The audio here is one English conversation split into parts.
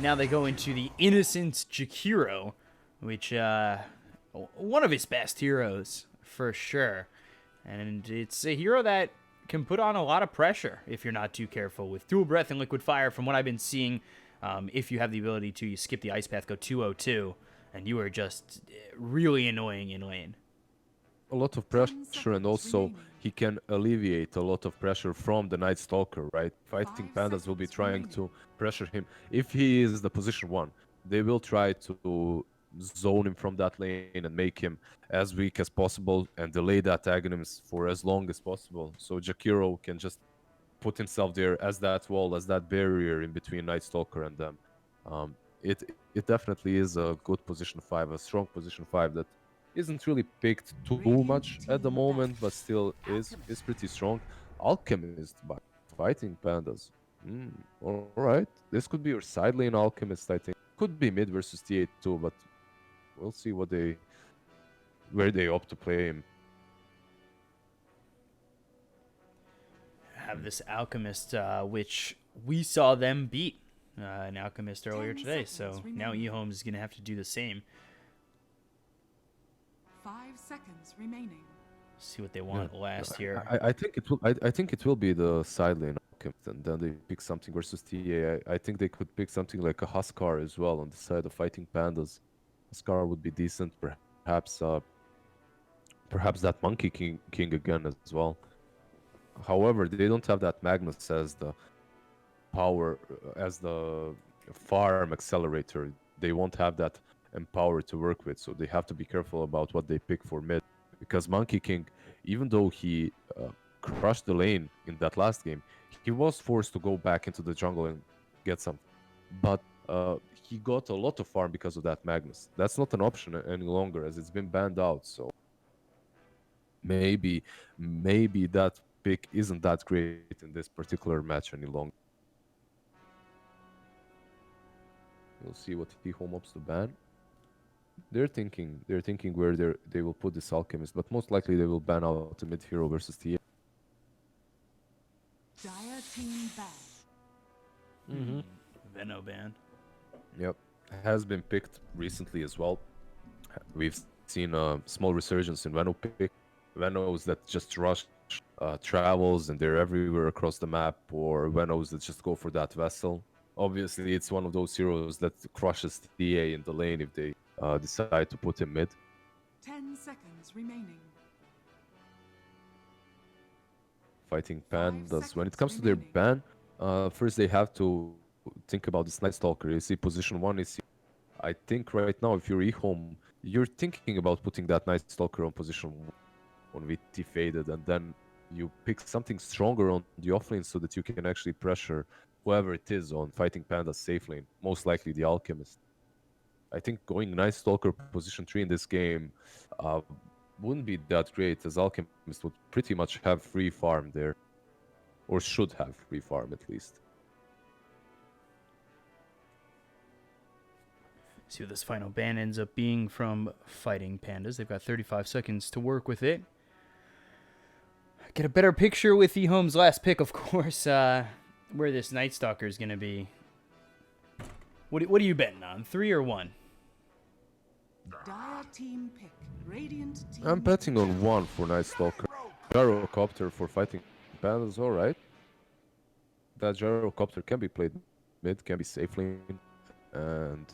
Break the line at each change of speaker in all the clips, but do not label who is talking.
Now they go into the Innocent Jakiro, which, one of his best heroes, for sure. And it's a hero that can put on a lot of pressure if you're not too careful. With Dual Breath and Liquid Fire, from what I've been seeing, if you have the ability to, you skip the Ice Path, go 202, and you are just really annoying in lane.
A lot of pressure, and also he can alleviate a lot of pressure from the Night Stalker, right? Fighting Pandas will be trying to pressure him. If he is the position 1, they will try to zone him from that lane and make him as weak as possible and delay that agonist for as long as possible. So Jakiro can just put himself there as that wall, as that barrier in between Night Stalker and them. Um, it definitely is a good position 5, a strong position 5 that isn't really picked too much at the moment, but still is pretty strong. Alchemist by Fighting Pandas. All right, this could be your side lane Alchemist. I think could be mid versus T8 too, but we'll see where they opt to play him.
Have this Alchemist, which we saw them beat an Alchemist earlier today, so now EHOME is going to have to do the same.
5 seconds remaining.
See what they want last here.
I think it will. I think it will be the side lane Alchemist, and then they pick something versus TA. I think they could pick something like a Huskar as well on the side of Fighting Pandas. Huskar would be decent, perhaps. Perhaps that Monkey King again as well. However, they don't have that Magnus as the power, as the farm accelerator. They won't have that Empower to work with, so they have to be careful about what they pick for mid. Because Monkey King, even though he crushed the lane in that last game, he was forced to go back into the jungle and get some. But he got a lot of farm because of that Magnus. That's not an option any longer, as it's been banned out. So maybe that pick isn't that great in this particular match any longer. We'll see what EHOME opts to ban. They're thinking where they will put this Alchemist, but most likely they will ban out the mid hero versus TA.
Dire team ban.
Veno ban.
Yep, has been picked recently as well. We've seen a small resurgence in Veno pick. Venos that just rush travels and they're everywhere across the map, or Venos that just go for that vessel. Obviously, it's one of those heroes that crushes TA in the lane if they decide to put him mid.
10 seconds remaining.
Fighting Pandas. When it comes to their ban, first they have to think about this Night Stalker. Is he position 1? Is he... I think right now, if you're EHOME, you're thinking about putting that Night Stalker on position 1 on VT faded, and then you pick something stronger on the offlane so that you can actually pressure whoever it is on Fighting Panda's safe lane, most likely the Alchemist. I think going Night Stalker position 3 in this game wouldn't be that great, as Alchemist would pretty much have free farm there, or should have free farm at least.
See what this final ban ends up being from Fighting Pandas. They've got 35 seconds to work with it. Get a better picture with EHOME's last pick, of course, where this Night Stalker is going to be. What are you betting on, 3 or 1?
Dire team pick. Radiant team.
I'm betting on 1 for Night Stalker. Gyrocopter for Fighting Pandas, alright. That Gyrocopter can be played mid, can be safe lane. And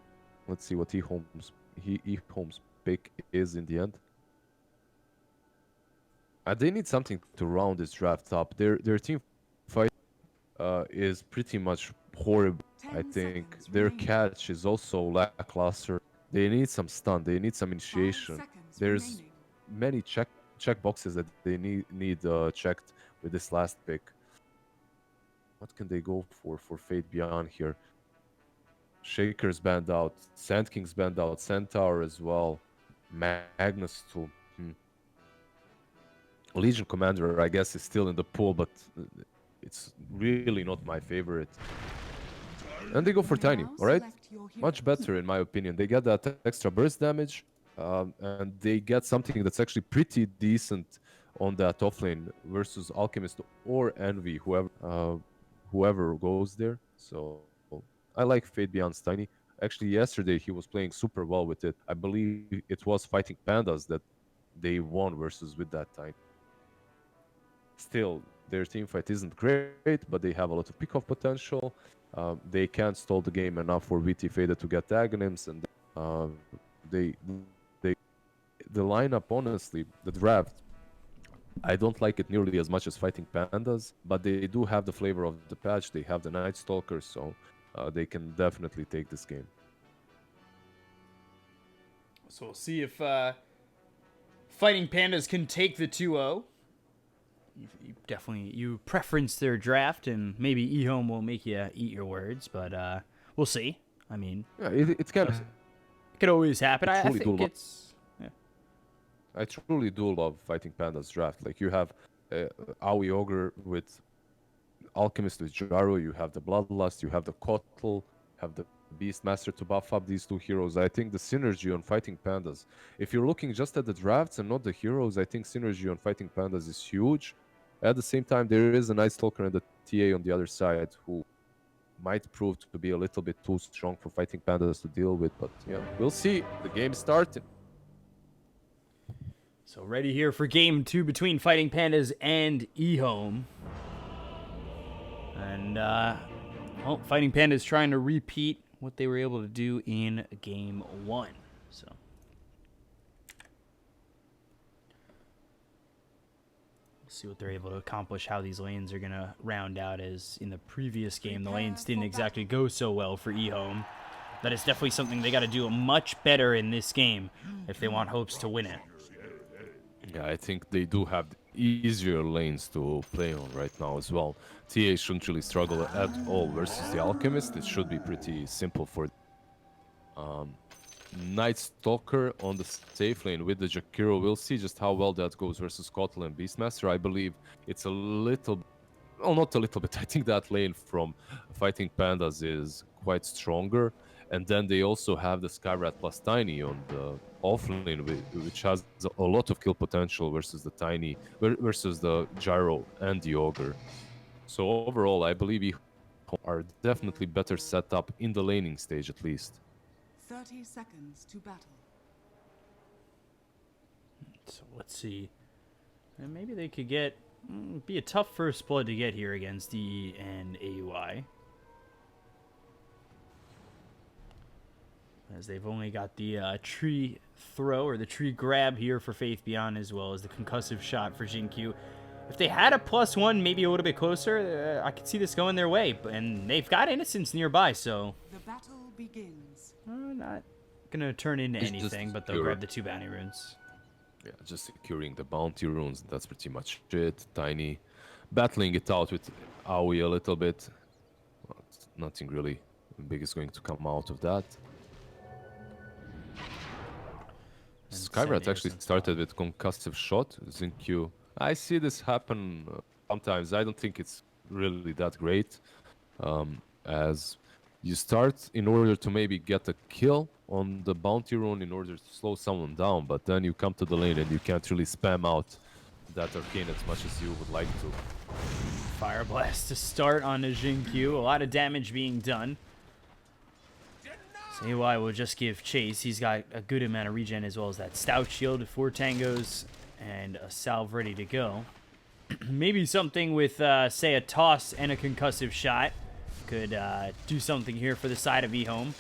let's see what EHOME's pick is in the end. They need something to round this draft up. Their team fight is pretty much horrible, I think. Their catch is also lackluster. They need some stun. They need some initiation. There's many check boxes that they need checked with this last pick. What can they go for Fate Beyond here? Shaker's banned out. Sand King's banned out. Centaur as well. Magnus too. Legion Commander, I guess, is still in the pool, but it's really not my favorite. And they go for Tiny, alright? Much better, in my opinion. They get that extra burst damage, and they get something that's actually pretty decent on that offlane versus Alchemist or Envy, whoever goes there. So I like Fate Beyond's Tiny. Actually, yesterday he was playing super well with it. I believe it was fighting Pandas that they won versus with that Tiny. Still, their team fight isn't great, but they have a lot of pick-off potential. They can't stall the game enough for VT Fada to get Aghanims, and uh, they they the lineup, honestly, the draft, I don't like it nearly as much as fighting Pandas, but they do have the flavor of the patch. They have the Night Stalker, so they can definitely take this game.
So we'll see if Fighting Pandas can take the 2-0. You preference their draft, and maybe EHOME will make you eat your words, but we'll see. I mean,
Yeah, it's kind of.
it could always happen. I
truly
think
do
it's. Yeah.
I truly do love fighting Pandas draft. Like you have Aoi Ogre with Alchemist with Jaro, you have the Bloodlust, you have the Kotl, have the Beastmaster to buff up these two heroes. I think the synergy on fighting Pandas, if you're looking just at the drafts and not the heroes, I think synergy on fighting Pandas is huge. At the same time, there is a Night Stalker and the TA on the other side who might prove to be a little bit too strong for fighting Pandas to deal with, but yeah, we'll see. The game's starting.
So ready here for game 2 between Fighting Pandas and EHOME. And, well, Fighting Pandas trying to repeat what they were able to do in game 1. So. We'll see what they're able to accomplish, how these lanes are going to round out, as in the previous game, the lanes didn't exactly go so well for EHOME. That is definitely something they got to do much better in this game if they want hopes to win it.
Yeah, I think they do have easier lanes to play on right now as well. TA shouldn't really struggle at all versus the Alchemist. It should be pretty simple for Night Stalker on the safe lane with the Jakiro. We'll see just how well that goes versus Kotl and Beastmaster. I believe it's a little, well, not a little bit. I think that lane from Fighting Pandas is quite stronger. And then they also have the Skyrat plus Tiny on the off lane, which has a lot of kill potential versus the Tiny, versus the Gyro and the Ogre. So overall, I believe we are definitely better set up in the laning stage at least.
30 seconds to battle.
So let's see. And maybe they could get, be a tough first blood to get here against E and AUI. As they've only got the tree throw or the tree grab here for Faith Beyond, as well as the concussive shot for Jinkyu. If they had a +1, maybe a little bit closer, I could see this going their way. And they've got Innocence nearby, so
The battle begins.
not gonna turn into
It's just
anything, but they'll
pure.
grab the 2 bounty runes.
Yeah, just securing the bounty runes, that's pretty much it. Tiny battling it out with Aoi a little bit. Well, nothing really big is going to come out of that.
And
Skyrat
Send
actually
Innocence
started with concussive shot. Zinkyu. I see this happen sometimes. I don't think it's really that great. As you start in order to maybe get a kill on the bounty rune in order to slow someone down, but then you come to the lane and you can't really spam out that arcane as much as you would like to.
Fire Blast to start on the Jinkyu. A lot of damage being done. So AY will just give chase. He's got a good amount of regen, as well as that stout shield, 4 tangos, and a salve ready to go. Maybe something with, say, a toss and a concussive shot could do something here for the side of EHOME.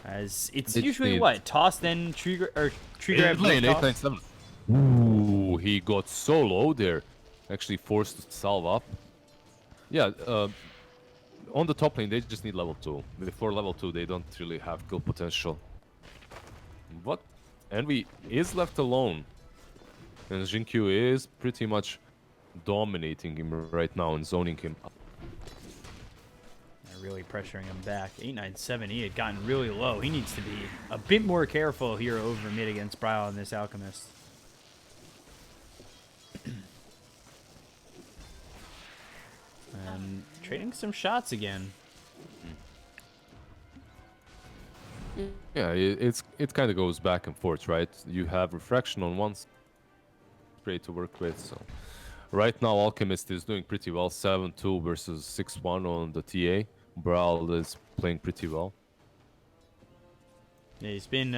As it's usually what? Toss, then tree grab,
Lane
toss?
897. Ooh, he got so low there. Actually forced to salve up. Yeah, on the top lane, they just need level 2. Before level 2, they don't really have kill potential. What? Envy is left alone. And Jinkyu is pretty much dominating him right now and zoning him.
They're really pressuring him back. 897, he had gotten really low. He needs to be a bit more careful here over mid against Bryle and this Alchemist. And trading some shots again.
Yeah, it kind of goes back and forth, right? You have Refraction on one spray to work with, so... Right now, Alchemist is doing pretty well, 7-2 versus 6-1 on the TA. Brawl is playing pretty well.
Yeah, he's been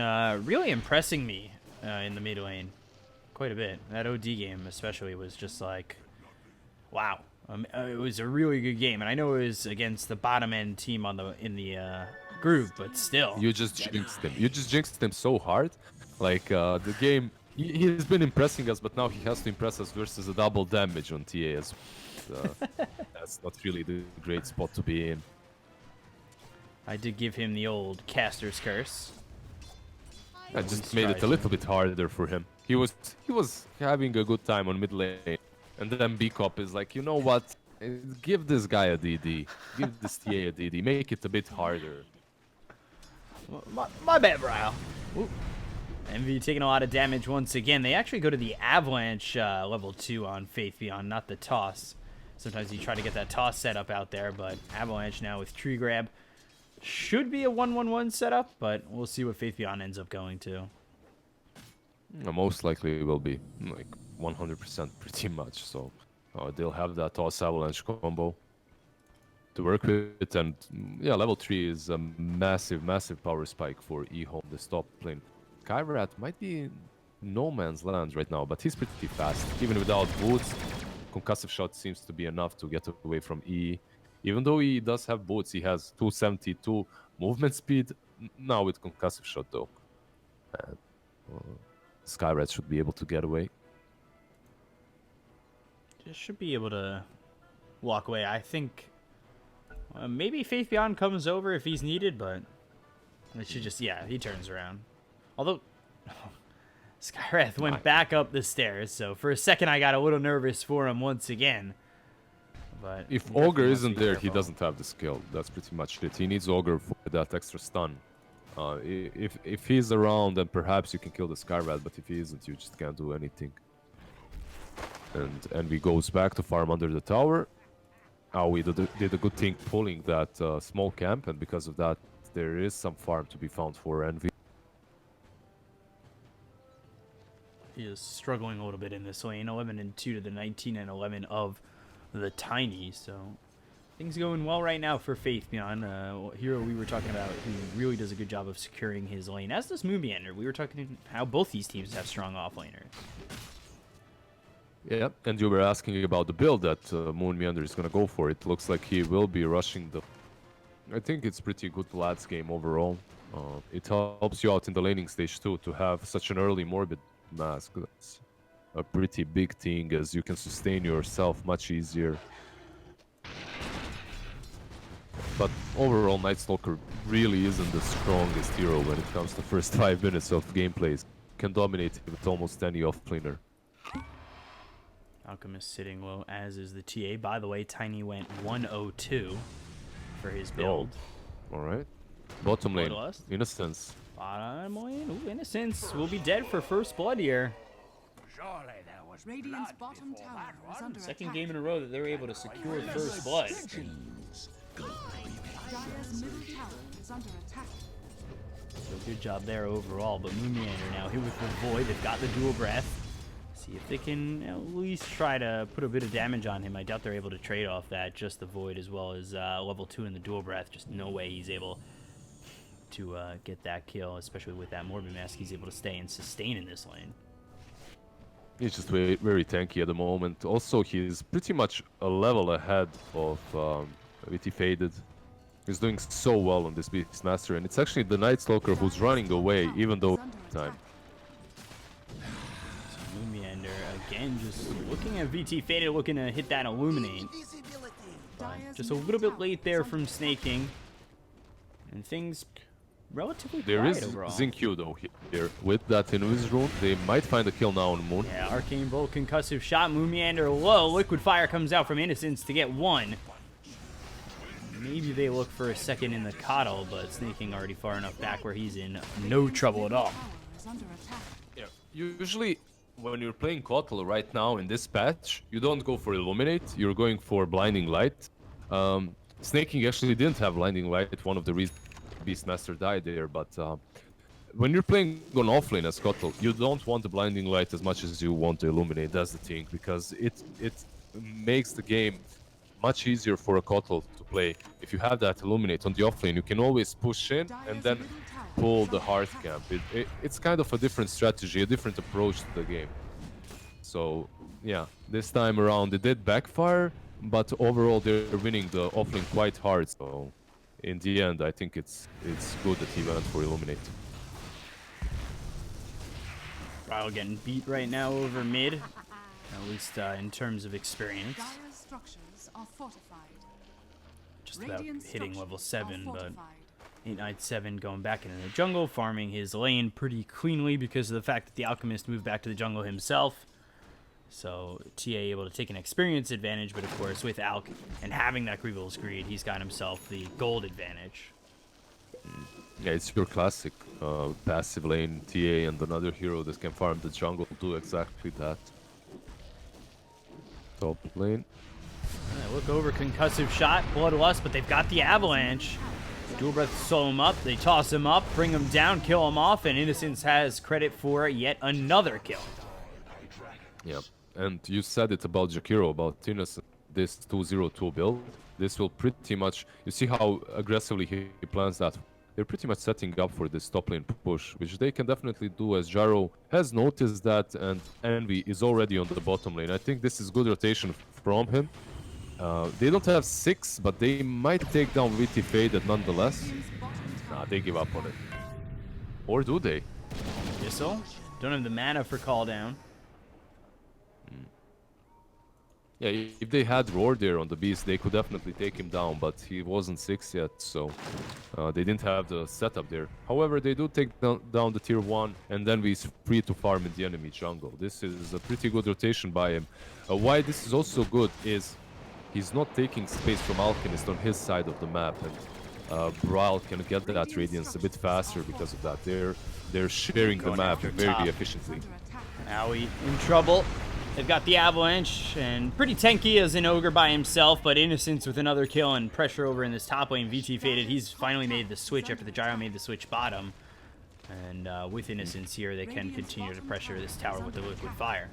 really impressing me in the mid lane quite a bit. That OD game especially was just like, wow. It was a really good game, and I know it was against the bottom end team in the group, but still.
You just jinxed him. You just jinxed him so hard. Like the game, he's been impressing us, but now he has to impress us versus a double damage on TA as that's not really the great spot to be in.
I did give him the old caster's curse.
I just made it a little bit harder for him. He was having a good time on mid lane, and then B-Cop is like, you know what? Give this guy a DD. Give this TA a DD. Make it a bit harder.
My bad, bro. MV taking a lot of damage once again. They actually go to the Avalanche level 2 on Faith Beyond, not the Toss. Sometimes you try to get that Toss setup out there, but Avalanche now with Tree Grab. Should be a 1-1-1 setup, but we'll see what Faith Beyond ends up going to.
Most likely it will be like 100% pretty much. So they'll have that Toss Avalanche combo to work with, and yeah, level 3 is a massive power spike for EHOME, the top lane. Kyrat might be in no man's land right now, but he's pretty fast. Even without boots, concussive shot seems to be enough to get away from E. Even though he does have boots, he has 272 movement speed. Now with concussive shot though, Skyrat should be able to get away.
Just should be able to walk away. I think maybe Faith Beyond comes over if he's needed, but it should just, yeah, he turns around. Although Skywrath went back up the stairs, so for a second I got a little nervous for him once again. But
if Ogre isn't there, he doesn't have the skill. That's pretty much it. He needs Ogre for that extra stun. If he's around, then perhaps you can kill the Skywrath, but if he isn't, you just can't do anything. And Envy goes back to farm under the tower. We did a good thing pulling that small camp, and because of that, there is some farm to be found for Envy.
He is struggling a little bit in this lane. 11-2 to the 19-11 of the Tiny. So things going well right now for Faith Beyond. Hero we were talking about, who really does a good job of securing his lane. As does Moonmeander. We were talking how both these teams have strong offlaners.
Yeah, and you were asking about the build that Moonmeander is going to go for. It looks like he will be rushing the... I think it's pretty good Vlad's game overall. It helps you out in the laning stage too, to have such an early Morbid Mask. That's a pretty big thing, as you can sustain yourself much easier. But overall, Night Stalker really isn't the strongest hero when it comes to first 5 minutes of gameplays. Can dominate with almost any offlaner.
Alchemist sitting low, as is the TA. By the way, Tiny went 102 for his build.
Oh. Alright. Bottom lane,
Bloodlust.
Innocence.
Bottom lane, ooh, Innocence will be dead for first blood here.
Radiant's bottom tower is under
Second
attack.
game in a row that they're able to secure first blood.
Dire's middle tower is under attack.
So good job there overall, but Moonmeander now hit with the Void. They've got the dual breath. See if they can at least try to put a bit of damage on him. I doubt they're able to trade off that, just the Void as well as level 2 in the dual breath. Just no way he's able to get that kill, especially with that Morbid Mask. He's able to stay and sustain in this lane.
He's just very tanky at the moment. Also, he's pretty much a level ahead of VT Faded. He's doing so well on this Beastmaster, and it's actually the Night Stalker who's running away, even though time.
Moonmeander again, just looking at VT Faded, looking to hit that Illuminate. Just a little bit late there from Snaking, and things relatively
There
quiet
is
overall.
Zinq though here. With that Invis rune, they might find a kill now on Moon.
Yeah, Arcane Bolt, concussive shot, Moonmeander low, Liquid Fire comes out from Innocence to get one. Maybe they look for a second in the Coddle, but Snaking already far enough back where he's in no trouble at all.
Is under attack.
Yeah. Usually, when you're playing Coddle right now in this patch, you don't go for Illuminate, you're going for Blinding Light. Snaking actually didn't have Blinding Light, one of the reasons Beastmaster died there, but when you're playing on offlane as Coddle, you don't want the Blinding Light as much as you want to Illuminate. That's the thing, because it makes the game much easier for a Kotal to play. If you have that Illuminate on the offlane, you can always push in and then pull the Hearth Camp. It's kind of a different strategy, a different approach to the game. So, yeah, this time around it did backfire, but overall they're winning the offlane quite hard. So, in the end, I think it's good that he went for Illuminate.
Ryle getting beat right now over mid, at least in terms of experience.
Dire's structures are fortified.
Just about
Radiant
hitting level
structures
7,
are
but
fortified.
897 going back into the jungle, farming his lane pretty cleanly because of the fact that the Alchemist moved back to the jungle himself. So TA able to take an experience advantage, but of course with Alk and having that Grievous Greed, he's got himself the gold advantage.
Yeah, it's your classic passive lane TA, and another hero that can farm the jungle do exactly that. Top lane.
They look over, concussive shot, Bloodlust, but they've got the Avalanche. Dual Breath solo him up, they toss him up, bring him down, kill him off, and Innocence has credit for yet another kill.
Yeah, and you said it about Jakiro, about Innocence, this 2-0-2 build. This will pretty much, you see how aggressively he plans that. They're pretty much setting up for this top lane push, which they can definitely do, as Jaro has noticed that, and Envy is already on the bottom lane. I think this is good rotation from him. They don't have 6, but they might take down VT Faded nonetheless. Nah, they give up on it. Or do they?
Thistle, don't have the mana for call down.
Yeah, if they had Roar there on the Beast, they could definitely take him down, but he wasn't 6 yet, so they didn't have the setup there. However, they do take down the tier 1, and then he's free to farm in the enemy jungle. This is a pretty good rotation by him. Why this is also good is he's not taking space from Alchemist on his side of the map, and Brawl can get that Radiance a bit faster because of that. They're sharing the
Going
map
after
very
top.
efficiently.
Owie in trouble. They've got the Avalanche, and pretty tanky as an Ogre by himself, but Innocence with another kill and pressure over in this top lane. VT Faded, he's finally made the switch after the Gyro made the switch bottom. And with Innocence here, they can continue to pressure this tower with the Liquid Fire.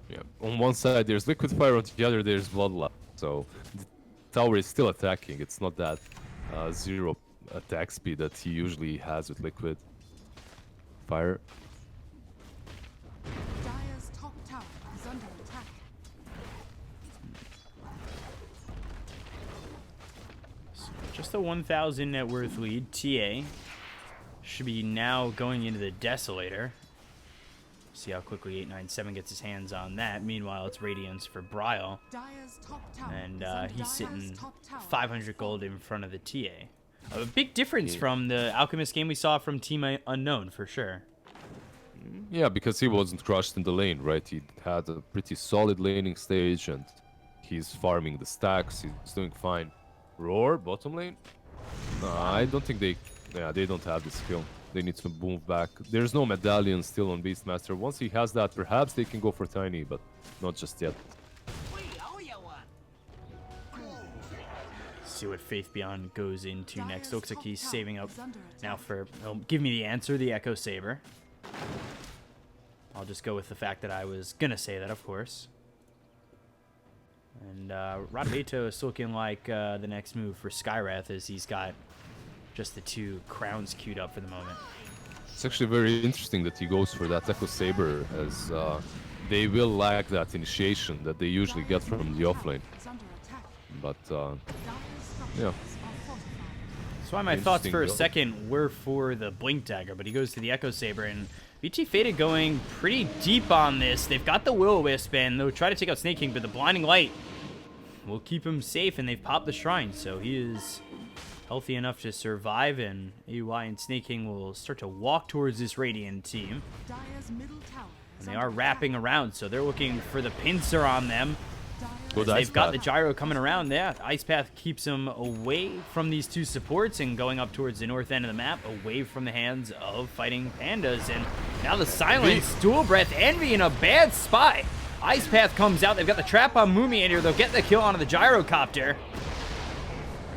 Yeah, on one side there's Liquid Fire, on the other there's Bloodlust. So the tower is still attacking. It's not that 0 attack speed that he usually has with Liquid Fire.
Dire's top tower is under attack.
So just a 1,000 net worth lead. TA should be now going into the Desolator. See how quickly 897 gets his hands on that. Meanwhile, it's Radiance for Bryle.
Dire's top tower
And
is under
he's
Dire's
sitting
top tower
500
is
gold
falling.
in front of the TA. A big difference
Yeah.
from the Alchemist game we saw from Team Unknown, for sure.
Yeah, because he wasn't crushed in the lane, right? He had a pretty solid laning stage, and he's farming the stacks. He's doing fine. Roar, bottom lane? I don't think they don't have the skill. They need to move back. There's no medallion still on Beastmaster. Once he has that, perhaps they can go for Tiny, but not just yet.
See what Faith Beyond goes into next. Looks like he's saving up now for... Oh, give me the answer, the Echo Saber. I'll just go with the fact that I was going to say that, of course. And Radbeto is looking like the next move for Skywrath, as he's got just the 2 crowns queued up for the moment.
It's actually very interesting that he goes for that Echo Saber, as they will lack that initiation that they usually get from the offlane.
Is under attack.
But
Dire's structures
yeah.
are fortified.
That's why my thoughts
Interesting
for a
build.
second were for the Blink Dagger, but he goes to the Echo Saber, and VT Faded going pretty deep on this. They've got the Will-O-Wisp, and they'll try to take out Snake King, but the Blinding Light will keep him safe, and they've popped the Shrine, so he is healthy enough to survive, and AY and Snake King will start to walk towards this Radiant team.
Dire's middle tower is
And they
under
are wrapping
attack.
around, so they're looking for the pincer on them.
Good
As
Ice
they've got
Path.
the Gyro coming around there. Ice Path keeps them away from these 2 supports and going up towards the north end of the map, away from the hands of fighting Pandas. And now the Silence, Dual Breath, Envy in a bad spot. Ice Path comes out. They've got the trap on Moomiander. They'll get the kill onto the Gyrocopter.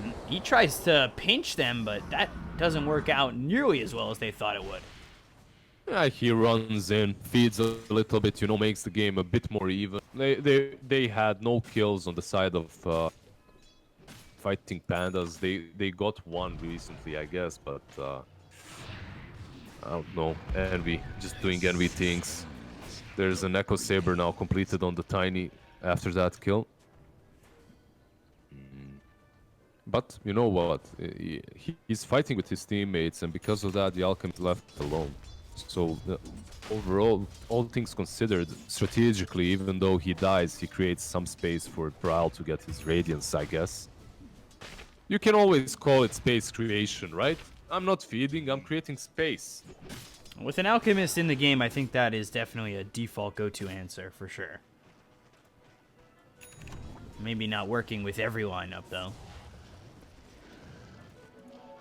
And he tries to pinch them, but that doesn't work out nearly as well as they thought it would.
Yeah, he runs in, feeds a little bit, you know, makes the game a bit more even. They had no kills on the side of fighting pandas. They got one recently, I guess, but I don't know. Envy, just doing envy things. There's an Echo Saber now completed on the Tiny after that kill. But you know what? He's fighting with his teammates, and because of that, the Alchemist left alone. So overall, all things considered, strategically, even though he dies, he creates some space for Brawl to get his Radiance, I guess. You can always call it space creation, right? I'm not feeding, I'm creating space.
With an Alchemist in the game, I think that is definitely a default go-to answer for sure. Maybe not working with every lineup, though.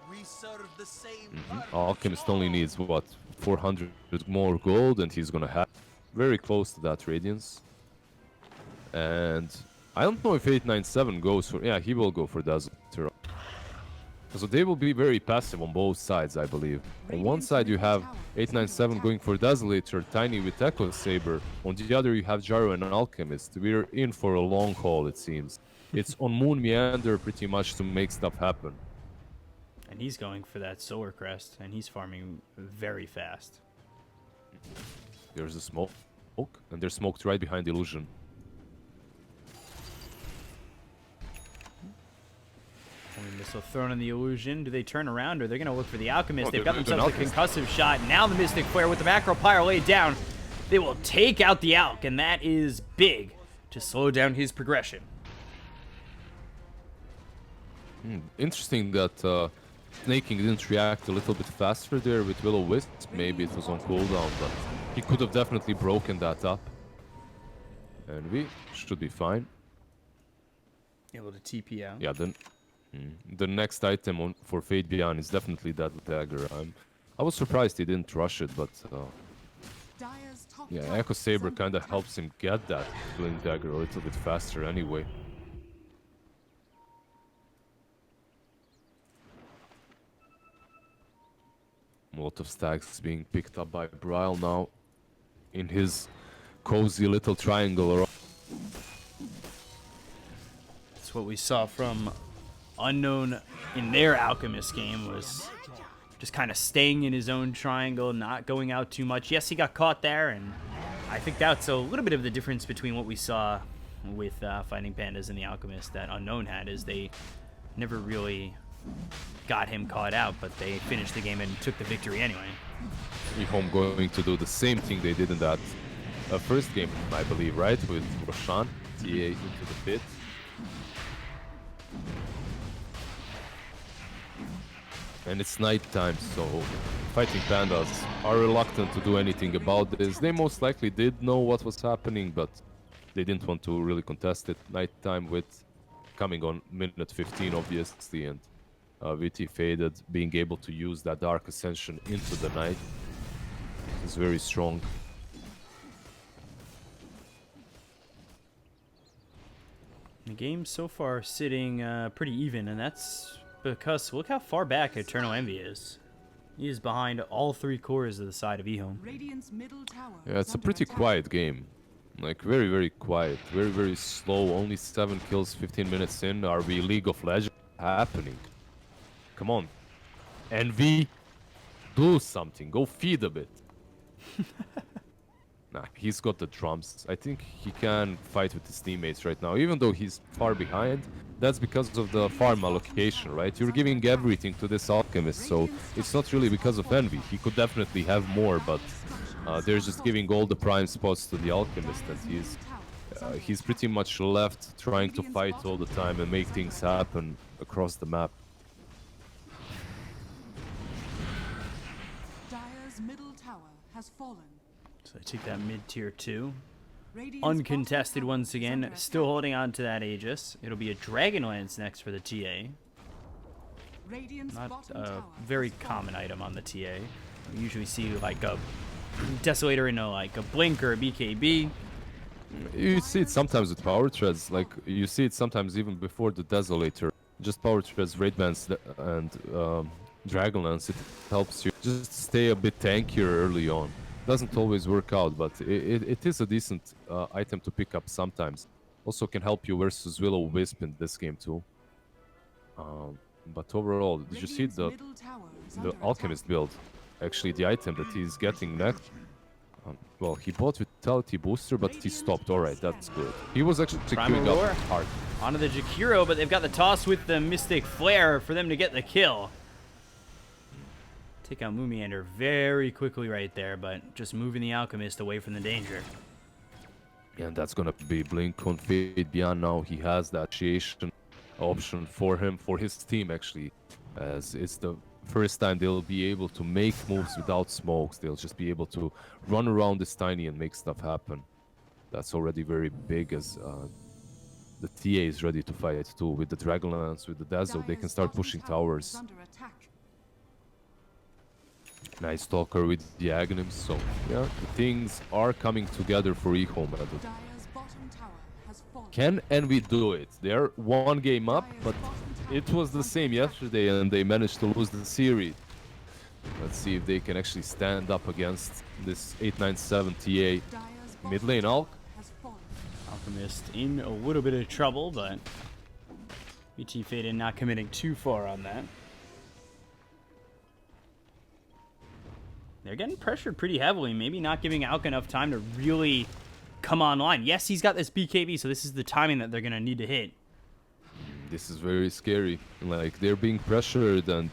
We serve the same
Alchemist only needs, what, 400 more gold, and he's gonna have very close to that Radiance. And I don't know if 897 goes for... Yeah, he will go for Desolator. So they will be very passive on both sides, I believe. On one side you have 897 going for Desolator, Tiny with Echo Saber. On the other you have Jaro and Alchemist. We're in for a long haul, it seems. It's on Moon Meander pretty much to make stuff happen.
And he's going for that Solar Crest, and he's farming very fast.
There's a smoke, and they're smoked right behind Illusion.
Homing missile thrown in the Illusion. Do they turn around, or they're going to look for the Alchemist?
Oh,
They've got
they're
themselves a
Alchemist.
concussive shot. Now the Mystic Flare with the Macro Pyre laid down. They will take out the Alch, and that is big to slow down his progression.
Interesting that Snaking didn't react a little bit faster there with Will-O-Wisp. Maybe it was on cooldown, but he could have definitely broken that up. And we should be fine.
Able to TP out.
Yeah, then the next item for Fate Beyond is definitely that dagger. I was surprised he didn't rush it, but
Dire's top
yeah,
tower
Echo
is
Saber
under
kind of
attack.
helps him get that Blink Dagger a little bit faster anyway. A lot of stacks being picked up by Bryle now in his cozy little triangle.
That's what we saw from Unknown in their Alchemist game, was just kind of staying in his own triangle, not going out too much. Yes, he got caught there, and I think that's a little bit of the difference between what we saw with fighting pandas and the Alchemist that Unknown had, is they never really got him caught out, but they finished the game and took the victory anyway.
EHOME going to do the same thing they did in that first game, I believe, right? With Roshan, TA into the pit. And it's night time, so fighting pandas are reluctant to do anything about this. They most likely did know what was happening, but they didn't want to really contest it. Night time with coming on minute 15, obviously, and VT faded, being able to use that Dark Ascension into the night is very strong.
The game so far sitting pretty even, and that's because look how far back Eternal Envy is. He is behind all three cores of the side of EHOME.
Radiant's middle tower
Yeah,
is
it's a
under
pretty
attack.
quiet game. Like, very, very quiet. Very, very slow. Only 7 kills 15 minutes in. Are we League of Legends happening? Come on. Envy, do something. Go feed a bit. Nah, he's got the drums. I think he can fight with his teammates right now. Even though he's far behind, that's because of the farm allocation, right? You're giving everything to this Alchemist, so it's not really because of Envy. He could definitely have more, but they're just giving all the prime spots to the Alchemist, and he's pretty much left trying to fight all the time and make things happen across the map.
Dire's middle tower has fallen.
So I take that mid-tier 2.
Radiant's
Uncontested
bottom
once
tower is
again,
under
still
attack.
holding on to that Aegis. It'll be a Dragonlance next for the TA.
Radiant's
Not
bottom
a
tower
very
has fallen.
common item on the TA. We usually see like a Desolator in a, like a Blink or a BKB.
You see it sometimes with power treads, like you see it sometimes even before the Desolator. Just power treads, raid bans, and Dragonlance, it helps you just stay a bit tankier early on. Doesn't always work out, but it is a decent item to pick up sometimes. Also can help you versus Will-O-Wisp in this game too. But overall, did you see
Radiant's middle tower is
the
under
Alchemist
attack.
build? Actually, the item that he's getting next. Well, he bought Vitality Booster, but he stopped. Alright, that's good. He was actually
Primal
queuing
Roar.
up hard.
Onto the Jakiro, but they've got the toss with the Mystic Flare for them to get the kill. Take out Moomiander very quickly right there, but just moving the Alchemist away from the danger.
And that's gonna be Blink on Fade Beyond now. He has that initiation option for him, for his team actually. As it's the first time they'll be able to make moves without smokes. They'll just be able to run around this tiny and make stuff happen. That's already very big as the TA is ready to fight too. With the Dragonlance, with the Dazzle, they can
Dire's
start
bottom
pushing
tower
towers.
is under attack.
Nice Stalker with the Aghanim. So yeah, the things are coming together for EHOME.
Dire's bottom tower has fallen.
Can Envy do it? They're one game up,
Dire's
but
bottom tower
it was the
is
same
under attack.
yesterday and they managed to lose the series. Let's see if they can actually stand up against this 897 TA.
Dire's
Mid
bottom
lane
tower
Alk.
has fallen.
Alchemist in a little bit of trouble, but BT Faded not committing too far on that. They're getting pressured pretty heavily, maybe not giving Alk enough time to really come online. Yes, he's got this BKB, so this is the timing that they're going to need to hit.
This is very scary. Like, they're being pressured and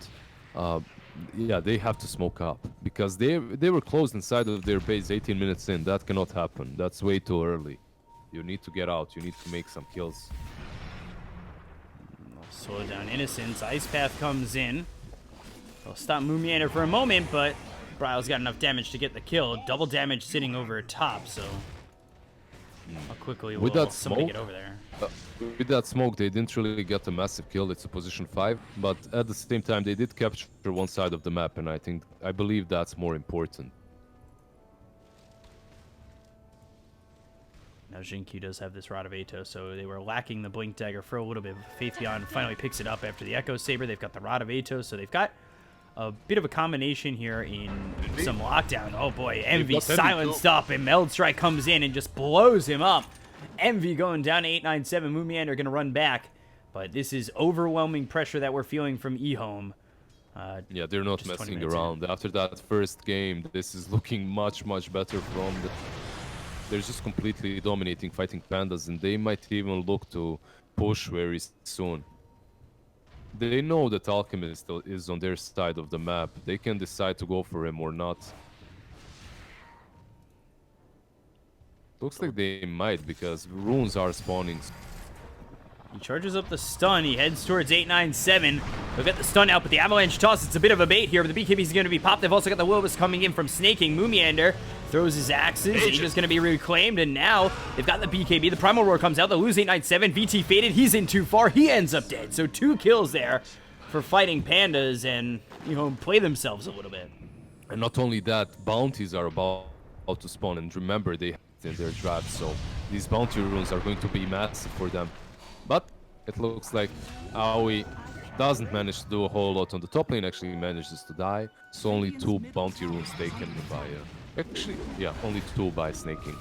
yeah, they have to smoke up because they were closed inside of their base 18 minutes in. That cannot happen. That's way too early. You need to get out. You need to make some kills.
Slow down Innocence. Ice Path comes in. They'll stop Moomiander for a moment, but Bryle's got enough damage to get the kill. Double damage sitting over top, so how quickly will
With that
somebody
smoke,
get over there?
With that smoke, they didn't really get a massive kill. It's a position 5, but at the same time, they did capture one side of the map, and I believe that's more important.
Now Jinkyu does have this Rod of Atos, so they were lacking the Blink Dagger for a little bit. Faith Beyond finally picks it up after the Echo Saber. They've got the Rod of Atos, so they've got a bit of a combination here in some lockdown. Oh boy, Envy
got Envy
silenced
too.
up, and Meld Strike comes in and just blows him up. Envy going down to 897. Moomiander going to run back, but this is overwhelming pressure that we're feeling from EHOME.
Yeah, they're not
Just 20
messing
minutes in.
around. After that first game, this is looking much, much better from the... They're just completely dominating fighting pandas, and they might even look to push very soon. They know that Alchemist is on their side of the map. They can decide to go for him or not. Looks like they might, because runes are spawning.
He charges up the stun. He heads towards 897. They'll get the stun out, but the avalanche toss, it's a bit of a bait here, but the BKB is going to be popped. They've also got the Will-O-Wisp coming in from snaking. Moomiander throws his axes. Aegis going to be reclaimed, and now they've got the BKB. The Primal Roar comes out. They lose 897. VT Faded. He's in too far. He ends up dead. So 2 kills there for fighting pandas, and, you know, play themselves a little bit.
And not only that, bounties are about to spawn, and remember, they have it in their draft, so these bounty runes are going to be massive for them. But it looks like Aoi doesn't manage to do a whole lot on the top lane, actually manages to die. So only 2 bounty runes taken by... actually, yeah, only 2 by snaking.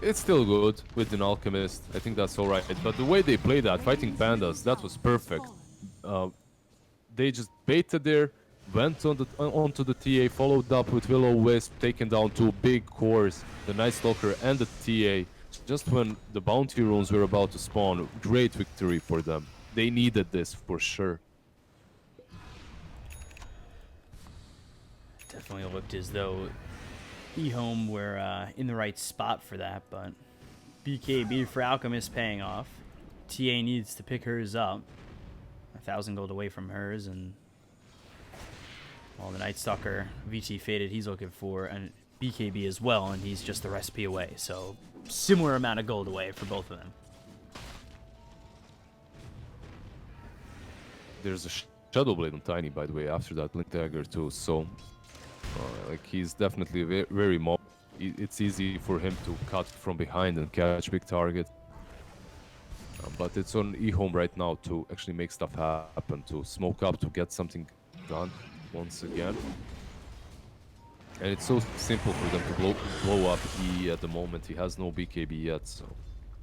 It's still good with an Alchemist, I think that's alright. But the way they played that, fighting pandas, that was perfect. They just baited there, went on onto the TA, followed up with Will-O-Wisp, taken down 2 big cores, the Night Stalker and the TA. Just when the bounty runes were about to spawn, great victory for them. They needed this for sure.
Definitely looked as though EHOME were in the right spot for that, but BKB for Alchemist paying off. TA needs to pick hers up. 1,000 gold away from hers, and well, the Night Stalker VT Faded, he's looking for an BKB as well, and he's just the recipe away. So similar amount of gold away for both of them.
There's a Shadow Blade on Tiny, by the way, after that Blink Dagger too, so like he's definitely very mobile. It's easy for him to cut from behind and catch big target. But it's on EHOME right now to actually make stuff happen, to smoke up, to get something done once again. And it's so simple for them to blow up E at the moment. He has no BKB yet, so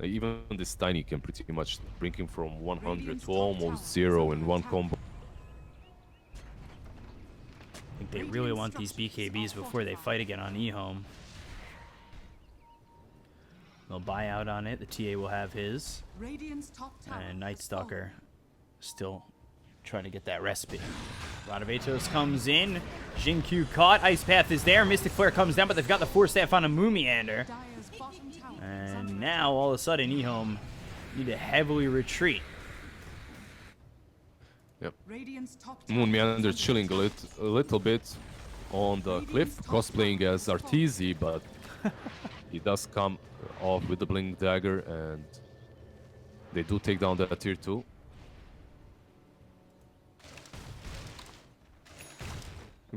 even this Tiny can pretty much bring him from 100 to almost 0 in one combo.
I think they really want these BKBs before they fight again on EHOME. They'll buy out on it. The TA will have his.
Radiant's top tower
And Night
has
Stalker still trying to get that respite. Radavetos comes in. Jinkyu caught. Ice Path is there. Mystic Flare comes down, but they've got the Force Staff on a Mumiander.
fallen. Dire's bottom tower is
And
under
now, all of a sudden, EHOME need to heavily retreat.
Radiant's top tower
Moon
is
Meander
under
chilling a little bit on the cliff, cosplaying as Arteezy, but he does come off with the Blink Dagger, and they do take down that tier 2.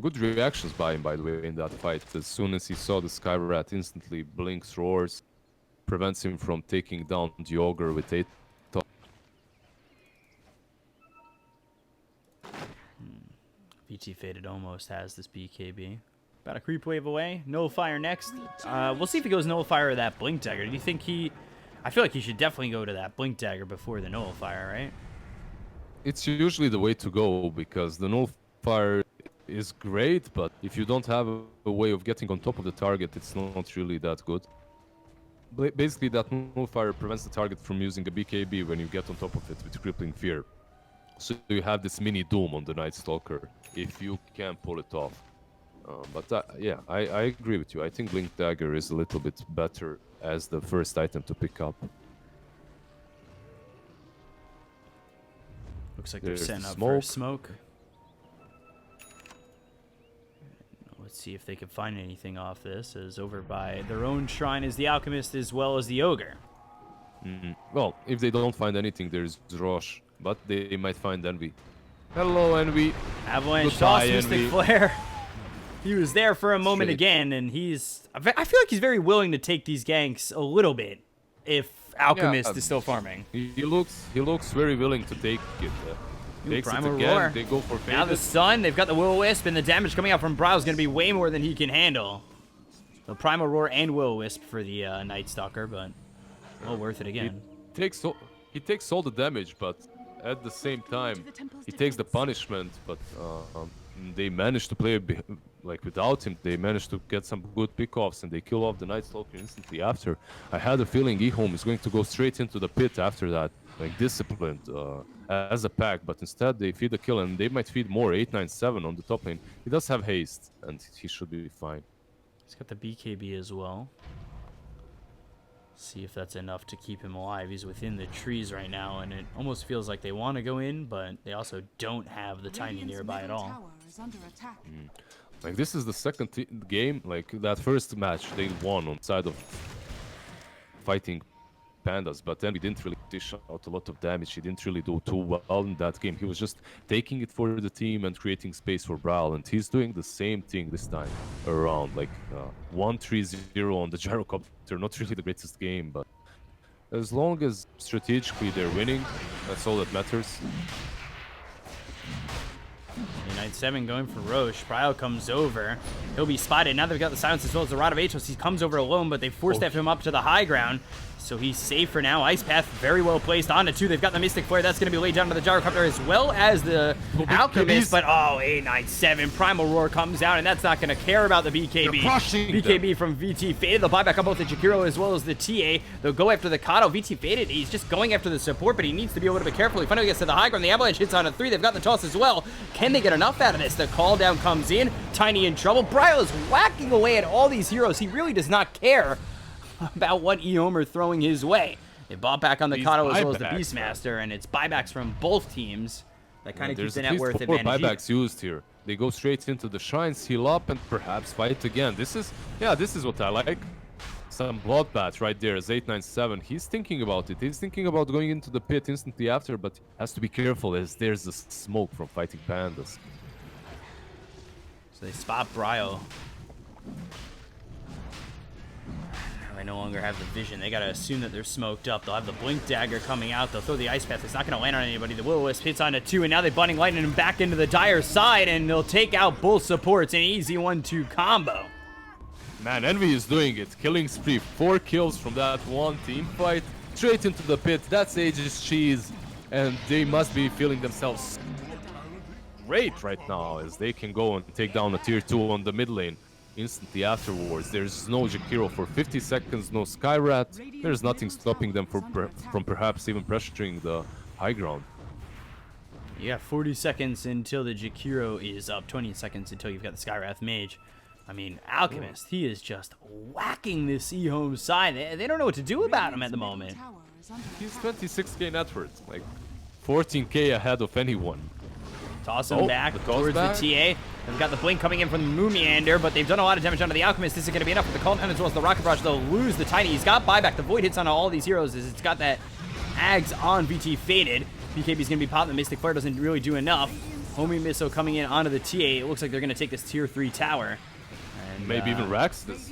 Good reactions by him, by the way, in that fight. As soon as he saw the Sky Rat, instantly blinks, roars, prevents him from taking down the Ogre with 8.
VT Faded almost has this BKB. About a creep wave away. Nullifier next. We'll see if he goes Nullifier or that Blink Dagger. Do you think he... I feel like he should definitely go to that Blink Dagger before the Nullifier, right?
It's usually the way to go, because the Nullifier is great, but if you don't have a way of getting on top of the target, it's not really that good. Basically, that Nullifier prevents the target from using a BKB when you get on top of it with Crippling Fear. So you have this mini Doom on the Night Stalker, if you can pull it off. Yeah, I agree with you. I think Blink Dagger is a little bit better as the first item to pick up.
Looks like they're
There's
setting
the
up for
smoke.
smoke. Let's see if they can find anything off this, as over by their own shrine is the Alchemist as well as the Ogre.
Well, if they don't find anything, there's Rosh, but they might find Envy. Hello, Envy.
Avalanche
Goodbye,
toss, Mystic
Envy.
Flare. He was there for a moment
Straight.
again, and I feel like he's very willing to take these ganks a little bit if Alchemist is still farming.
He looks very willing to take it. Takes it
Primal
again.
Roar.
They go for
Now the
Faded.
stun, they've got the Will-O-Wisp, and the damage coming out from Brow is going to be way more than he can handle. The Primal Roar and Will-O-Wisp for the Night Stalker, but well worth it again.
He takes all the damage, but at the same time, he takes the punishment. But they managed to play like without him. They managed to get some good pickoffs, and they kill off the Night Stalker instantly after. I had a feeling EHOME is going to go straight into the pit after that, like disciplined as a pack, but instead they feed the kill, and they might feed more. 897 on the top lane. He does have haste, and he should be fine.
He's got the BKB as well. See if that's enough to keep him alive. He's within the trees right now, and it almost feels like they want to go in, but they also don't have the Tiny
Radiant's
nearby at
middle
all.
tower is under attack.
Like, this is the second game, like that first match they won on side of fighting PandaS, but then we didn't really dish out a lot of damage. He didn't really do too well in that game. He was just taking it for the team and creating space for Brawl, and he's doing the same thing this time around. Like 1-3-0 on the Gyrocopter, not really the greatest game, but as long as strategically they're winning, that's all that matters.
Knight 7 going for Roche. Bryo comes over. He'll be spotted. Now they've got the silence as well as the Rod of Atos. He comes over alone, but they forced him up to the high ground. So he's safe for now. Ice Path very well placed onto 2. They've got the Mystic Flare. That's going to be laid down to the Gyrocopter as well as the Alchemist. But oh, 897. Primal Roar comes out, and that's not going to care about the BKB. BKB from VT Faded. They'll buy back up both the Jakiro as well as the TA. They'll go after the Kato. VT Faded, he's just going after the support, but he needs to be a little bit careful. He finally gets to the high ground. The Avalanche hits on a 3. They've got the toss as well. Can they get enough out of this? The call down comes in. Tiny in trouble. Bryo is whacking away at all these heroes. He really does not care about what EHOME are throwing his way. They bought back on the Kato as well as the Beastmaster, and it's buybacks from both teams that kind of keeps the net worth advantage.
There's buybacks used here. They go straight into the shrines, heal up, and perhaps fight again. This is what I like. Some bloodbath right there as 897. He's thinking about it. He's thinking about going into the pit instantly after, but has to be careful as there's the smoke from fighting PandaS.
So they spot Bryo. They no longer have the vision. They gotta assume that they're smoked up. They'll have the blink dagger coming out. They'll throw the ice path. It's not gonna land on anybody. The will-o-wisp hits onto 2, and now they're bunning lightning him back into the dire side, and they'll take out both supports. An easy 1-2 combo.
Man, Envy is doing it. Killing spree. 4 kills from that one team fight. Straight into the pit. That's Aegis Cheese. And they must be feeling themselves great right now as they can go and take down a tier 2 on the mid lane. Instantly afterwards, there's no Jakiro for 50 seconds, no Skyrat. There's nothing stopping them from perhaps even pressuring the high ground.
You got 40 seconds until the Jakiro is up, 20 seconds until you've got the Skywrath Mage. I mean, Alchemist, he is just whacking this EHOME side. They don't know what to do about him at the moment.
He's 26k net worth, like 14k ahead of anyone.
Toss him back towards the TA. They've got the blink coming in from the Moomiander, but they've done a lot of damage onto the Alchemist. This is going to be enough for the Cult, and as well as the Rocket Barrage. They'll lose the Tiny. He's got buyback. The Void hits on all these heroes as it's got that Ags on VT Faded. BKB's going to be popping. The Mystic Flare doesn't really do enough. Homie Missile coming in onto the TA. It looks like they're going to take this tier 3 tower. And,
maybe even Rax this.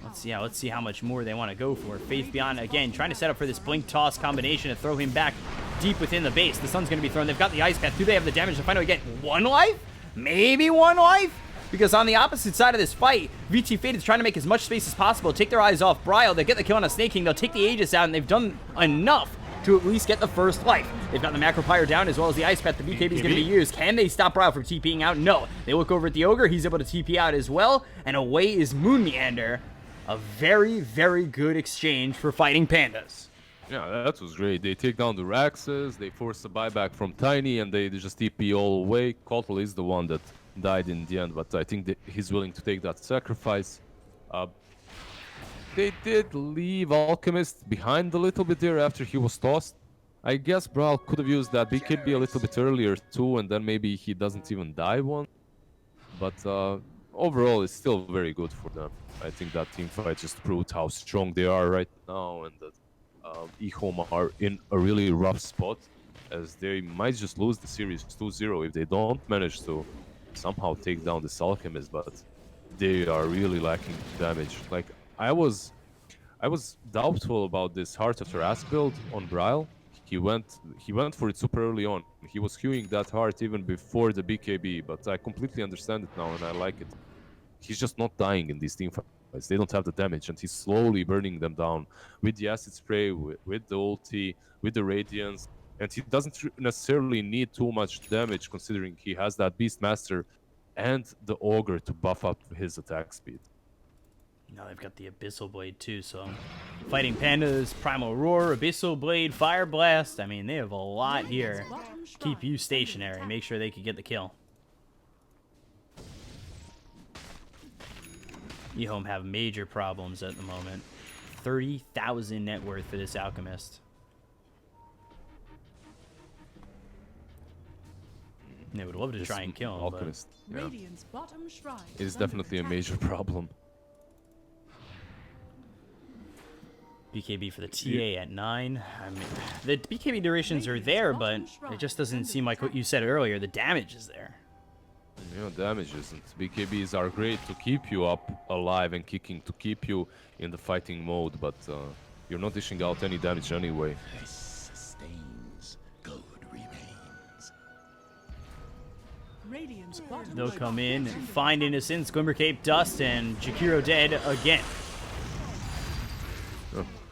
Let's see how much more they want to go for. Faith Beyond, again, trying to set up for this blink toss combination to throw him back deep within the base. The Sun's going to be thrown. They've got the Ice Path. Do they have the damage to finally get 1 life? Maybe 1 life? Because on the opposite side of this fight, VT Fate is trying to make as much space as possible, take their eyes off Bryle. They get the kill on a Snake King. They'll take the Aegis out, and they've done enough to at least get the first life. They've got the Macro Pyre down as well as the Ice Path. The BKB is going to be used. Can they stop Bryle from TPing out? No. They look over at the Ogre. He's able to TP out as well, and away is Moon Meander. A very, very good exchange for fighting PandaS.
Yeah, that was great. They take down the Raxes, they force a buyback from Tiny, and they just TP all away. Kotal is the one that died in the end, but I think that he's willing to take that sacrifice. They did leave Alchemist behind a little bit there after he was tossed. I guess Brawl could have used that BKB a little bit earlier too, and then maybe he doesn't even die one. But overall, it's still very good for them. I think that team fight just proved how strong they are right now, and that EHOME are in a really rough spot, as they might just lose the series 2-0 if they don't manage to somehow take down this Alchemist, but they are really lacking damage. Like, I was doubtful about this Heart After Ass build on Bryle. He went for it super early on. He was queuing that heart even before the BKB, but I completely understand it now and I like it. He's just not dying in these team fights. They don't have the damage, and he's slowly burning them down with the acid spray, with the ulti, with the radiance, and he doesn't necessarily need too much damage considering he has that Beastmaster and the Ogre to buff up his attack speed.
Now they've got the Abyssal Blade too, so fighting PandaS, Primal Roar, Abyssal Blade, Fire Blast. I mean, they have a lot here. Keep you stationary, make sure they can get the kill. EHOME have major problems at the moment. 30,000 net worth for this Alchemist. They would love to try and kill him,
Alchemist,
but...
yeah. It is definitely a major problem.
BKB for the TA at 9. I mean, the BKB durations are there, but it just doesn't seem like what you said earlier. The damage is there.
Yeah, damage isn't. BKBs are great to keep you up alive and kicking, to keep you in the fighting mode, but you're not dishing out any damage anyway.
This sustains, good remains.
They'll come in and find Innocence, Glimmer Cape, Dust, and Jakiro dead again.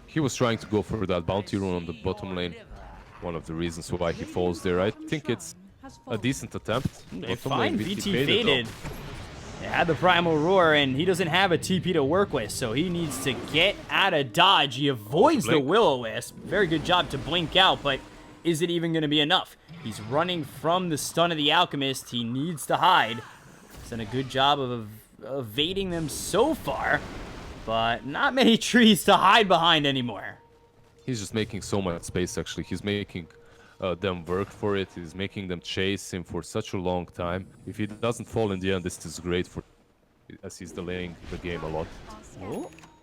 He was trying to go for that bounty rune on the bottom lane. One of the reasons why he falls there. I think it's a decent attempt.
They find VT Faded. They had the Primal Roar, and he doesn't have a TP to work with, so he needs to get out of dodge. He avoids the Will-O-Wisp. Very good job to blink out, but is it even going to be enough? He's running from the stun of the Alchemist. He needs to hide. He's done a good job of evading them so far, but not many trees to hide behind anymore.
He's just making so much space, actually. He's making them work for it. He's making them chase him for such a long time. If he doesn't fall in the end, this is great for, as he's delaying the game a lot.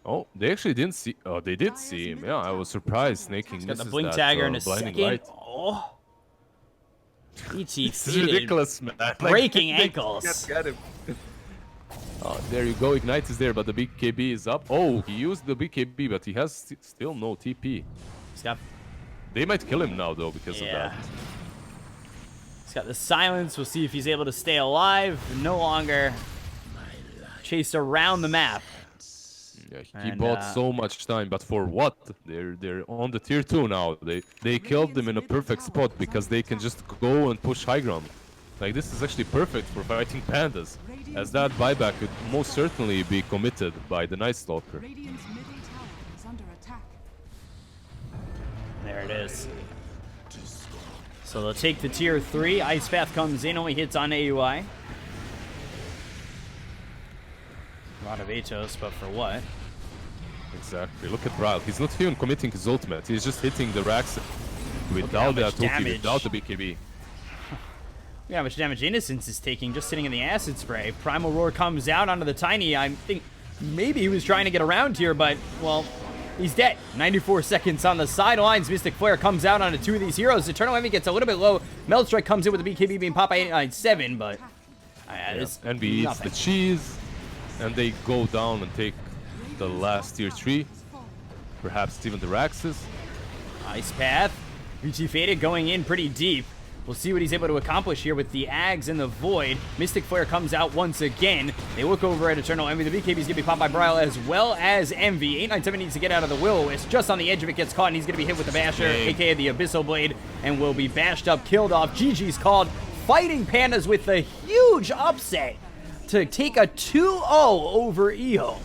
Oh, they actually didn't see. Oh, they did see him. Yeah, I was surprised. Snaking
got the blink tagger in a second.
Light.
Oh, ET
This is ridiculous, man.
Breaking ankles.
Get him. There you go, Ignite is there, but the BKB is up. Oh, he used the BKB, but he has still no TP.
He's got,
They might kill him now, though, because of that.
He's got the silence. We'll see if he's able to stay alive. No longer chased around the map.
Yeah, he
And,
bought so much time, but for what? They're on the tier 2 now. They killed them in a perfect spot because they can just go and push high ground. Like, this is actually perfect for fighting pandas, as that buyback could most certainly be committed by the Night Stalker.
Radiant's middle tower is under attack.
There it is. So they'll take the tier 3. Ice Path comes in, only hits on AUI. A lot of Atos, but for what?
Exactly. Look at Braille. He's not even committing his ultimate. He's just hitting the racks
how
without
much
that ulti,
damage.
without the BKB.
Look how much damage Innocence is taking just sitting in the Acid Spray. Primal Roar comes out onto the Tiny. I think maybe he was trying to get around here, but, well, he's dead. 94 seconds on the sidelines. Mystic Flare comes out onto 2 of these heroes. Eternal Envy gets a little bit low. Meld Strike comes in with the BKB being popped by 897, but this
Envy eats
nothing.
the cheese, and they go down and take the last tier 3. Perhaps even the Raxes.
Ice Path. UT Faded going in pretty deep. We'll see what he's able to accomplish here with the Ags and the Void. Mystic Flare comes out once again. They look over at Eternal Envy. The BKB is going to be popped by Bryle as well as Envy. 897 needs to get out of the Will-O-Wisp. Just on the edge of it, gets caught, and he's going to be hit with the Basher, aka the Abyssal Blade, and will be bashed up, killed off. GG's called. Fighting Pandas with a huge upset to take a 2-0 over EHOME.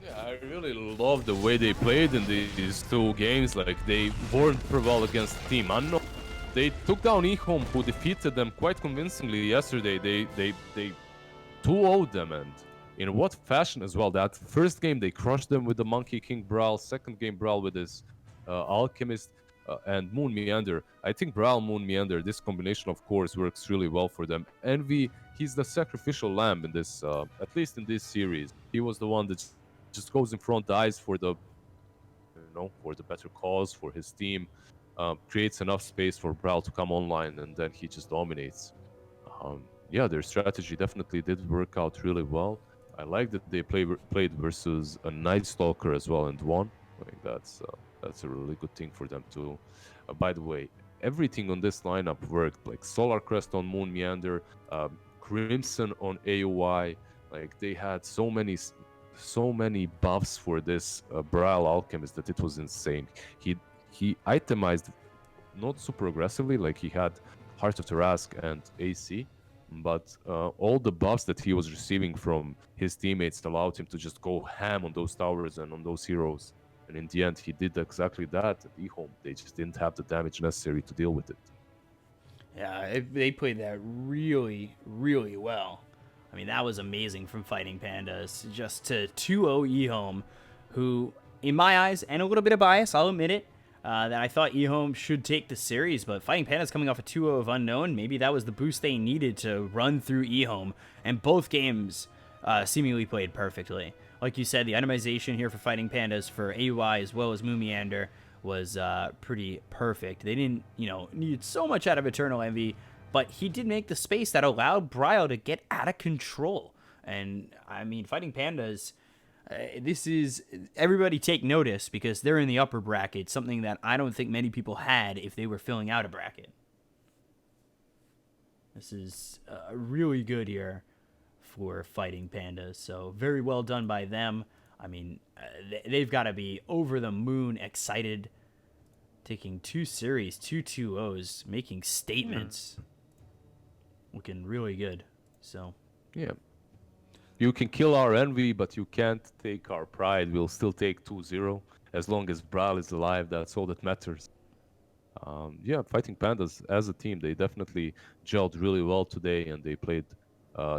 Yeah, I really love the way they played in these 2 games. Like, they weren't prevail against Team Unknown. They took down EHOME, who defeated them quite convincingly yesterday. They 2-0'd them, and in what fashion as well. That first game, they crushed them with the Monkey King Brawl. Second game, Brawl with his Alchemist and Moon Meander. I think Brawl, Moon Meander, this combination, of course, works really well for them. Envy, he's the sacrificial lamb in this, at least in this series. He was the one that just goes in front, dies for the, for the better cause, for his team. Creates enough space for Brawl to come online, and then he just dominates. Yeah, their strategy definitely did work out really well. I like that they played versus a Night Stalker as well and won. I think that's a really good thing for them too. By the way, everything on this lineup worked. Like Solar Crest on Moon Meander, Crimson on AOI. Like they had so many buffs for this Brawl Alchemist that it was insane. He itemized not super aggressively, like he had Heart of Tarask and AC, but all the buffs that he was receiving from his teammates allowed him to just go ham on those towers and on those heroes. And in the end, he did exactly that at EHOME. They just didn't have the damage necessary to deal with it.
Yeah, they played that really, really well. I mean, that was amazing from Fighting Pandas. Just to 2-0 EHOME, who, in my eyes, and a little bit of bias, I'll admit it, that I thought EHOME should take the series, but Fighting Pandas coming off a 2-0 of Unknown, maybe that was the boost they needed to run through EHOME, and both games seemingly played perfectly. Like you said, the itemization here for Fighting Pandas for AUI as well as Moon Meander was pretty perfect. They didn't, need so much out of Eternal Envy, but he did make the space that allowed Bryle to get out of control. And, I mean, Fighting Pandas, this is, everybody take notice because they're in the upper bracket, something that I don't think many people had if they were filling out a bracket. This is really good here for Fighting Pandas, so very well done by them. I mean, they've got to be over the moon excited, taking 2 series, 2 2-0s, making statements, looking really good. So
yeah. You can kill our envy, but you can't take our pride. We'll still take 2-0. As long as Brawl is alive, that's all that matters. Yeah, Fighting Pandas as a team, they definitely gelled really well today, and they played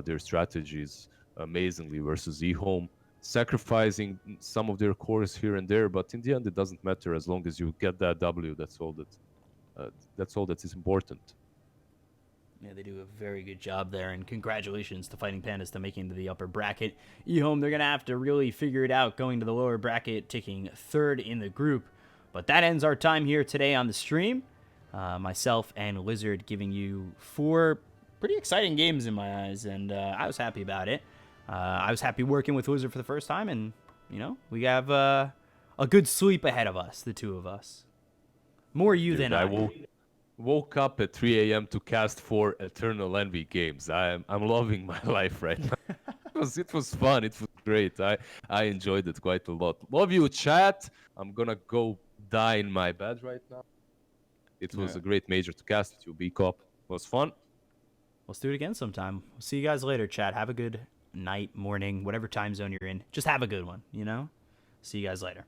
their strategies amazingly versus EHOME, sacrificing some of their cores here and there, but in the end, it doesn't matter as long as you get that W. That's all that is important.
yeah, they do a very good job there, and congratulations to Fighting Pandas to making it to the upper bracket. EHOME, they're going to have to really figure it out going to the lower bracket, taking 3rd in the group. But that ends our time here today on the stream. Myself and Lizard giving you 4 pretty exciting games in my eyes, and I was happy about it. I was happy working with Wizard for the first time, and we have a good sleep ahead of us, the two of us. More you
Dude,
than
I woke up at 3 a.m. to cast 4 Eternal Envy games. I'm loving my life right now. It was fun. It was great. I enjoyed it quite a lot. Love you, chat. I'm gonna go die in my bed right now. It was a great major to cast with you, B-Cop. It was fun.
Let's do it again sometime. We'll see you guys later, chat. Have a good night, morning, whatever time zone you're in. Just have a good one, See you guys later.